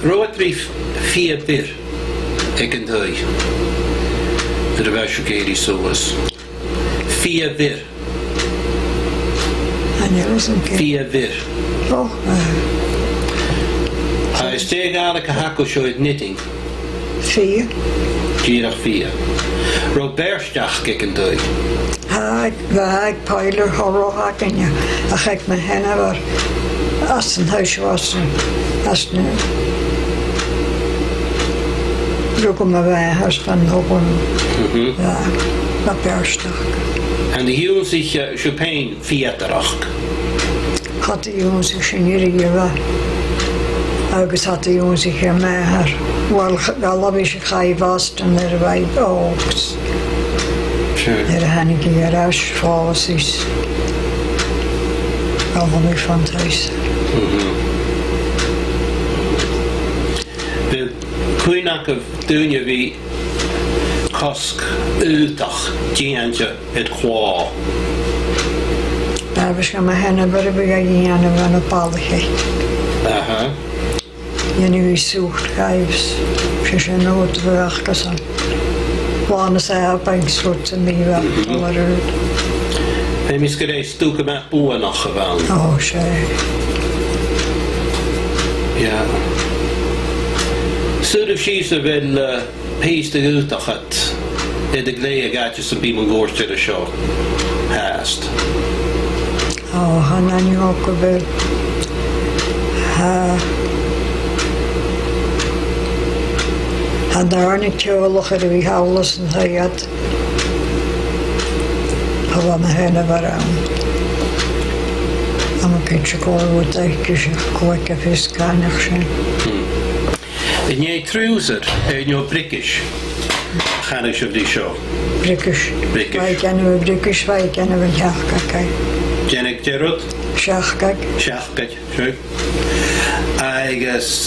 Roat Reef Fia Bir, ik en hij. De Mhurchaidh zo was. Fia Bir. Fia Bir. Oh. Hij is tegenwoordig hakko zo het knitting. Fia. Gierach Fia. Robertstach ik en hij. Haag pijler horror hakken je. Ach ik me hen waar als een huis was als een zoek me bij huis van hopen. Ja, Robertstach. En de hielden zich Chopin Fiaterach. Had de jongen zich niet gegeven. Ook had de jongen zich gemaakt. Wel heb ik geen vast en er bij ook. Er heb ik hier huis vast is. Allemaal niet van het huis. De koeinakke doen je wie kask uitdag tjentje het kwa. Daar was ik mijn handen bij de begin van een pallige. Aha. Je nu zoekt gijs. Je zijn nooit werken. Wanneer zij op een soort van mij wel. En misschien is stukken met boeren nog gewoon. Oh, shit. Ja. Zullen ze wel pees de uitdag het. In de gleed gaatjes een beetje goort te de show. Haast. Oh, han er nu ook wel. Han daar niet tjolliger wie alles en hij had. Gewoon mijn handen waren. En een kindje kon wat eitjes, kwak en vis kan nog zijn. En jij trouwser en jouw brikjes. Ga eens op die show. Brikjes. Brikjes. Wij kennen we brikjes, wij kennen we jachtkak. Janek Gerard? Jachtkak. Jachtkak, zo. I guess,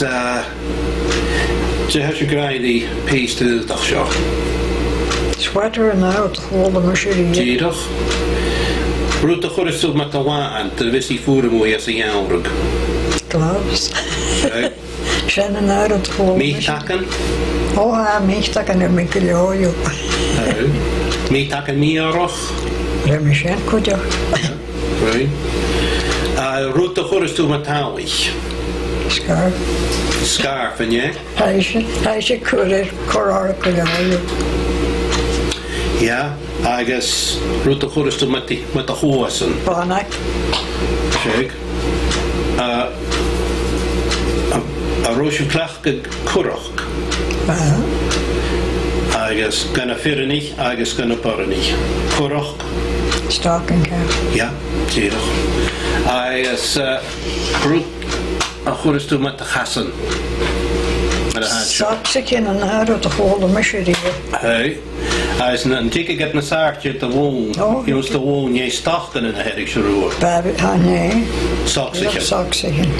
ze heeft je die pees de dag zo. Sweater en uit, gewoon de machinerie. Zie je toch? Roet de goede stoel met de waan aan, terwijl wist die voeren mooi als een jouwrug. Klopt. Zijn en uit het gewoon. Meetakken? Oh ja, meetakken heb ik geloof. Meetakken meerog? Ja, misschien goed ja. Roet de goede stoel met touwig. Scarf. Scarf, en jij? Hij is een korar geloof. Ja, I guess roet de goede stoel met de hozen. Banak. Kijk. Een roosje klachke kurok. I guess gonna firren niet, I guess gonna porren niet. Kurok. Stocking cap. Ja, zie je toch. I guess roet een goede stoel met de gassen. Met de handje. Zat in een uit de gewoon machinerie. Hey. Hij is een dikke get een zaartje te wonen. Je moest te wonen, je stachten in de herrikse roer. Nee. Saksigen. Saksigen.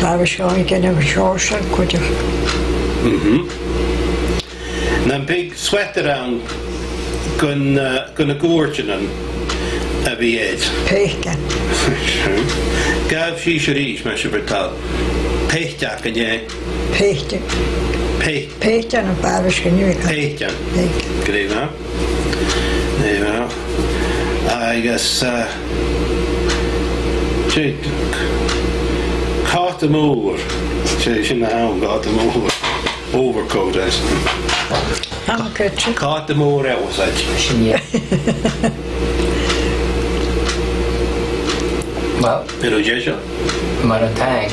Daar was gewoon ik in een shorts en goed. En een big sweater aan kunnen koortje en wie eet. Peken. Gaaf shisheries, maar je vertelt. Pechtjak en jij. Peken. Peken en een paar was genoeg. Peken. Kreeg nou? Nee, wel. I guess, caught them over. Ze in de hound, caught them over. Overcoat is. Caught them over out, was dat? Ja. Maar. Pero jij zo? Maar een tang.